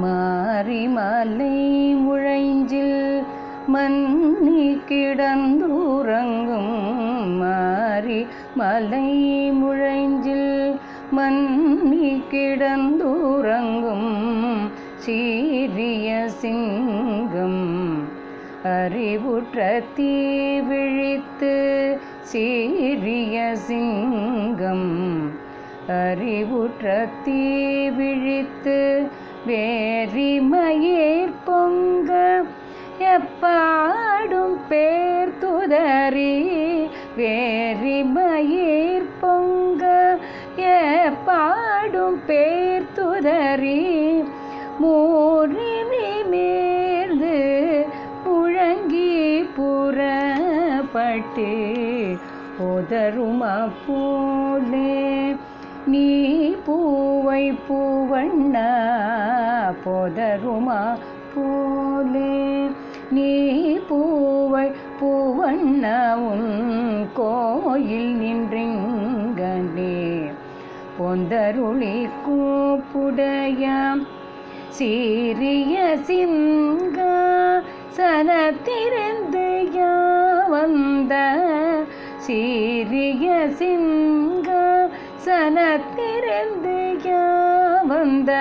மாரிமலை முழைஞ்சில் மன்னி கிடந்துறங்கும் மாரிமலை முழைஞ்சில் மன்னி கிடந்துறங்கும் சீரிய சிங்கம் அறிவுற்ற தீ விழித்து சீரிய சிங்கம் அறிவுற்ற தீ விழித்து வேரிமயிர் பொங்க எப்பாடும் பேர் துதறி வேரிமயிர் பொங்க எப்பாடும் பேர் துதறி மூரினி மேர்ந்து முழங்கி புறப்பட்டு உதருமா போலே நீ பூவை பூவண்ணா போதருமா போலே நீ பூவை பூவண்ணா உன் கோயில் நின்றிங்கனே பொந்தருளி கூப்புடையாம் சீரிய சிங்கா சனத்திருந்து வந்த சீரிய சிங்கா சனத்திருந்து வந்த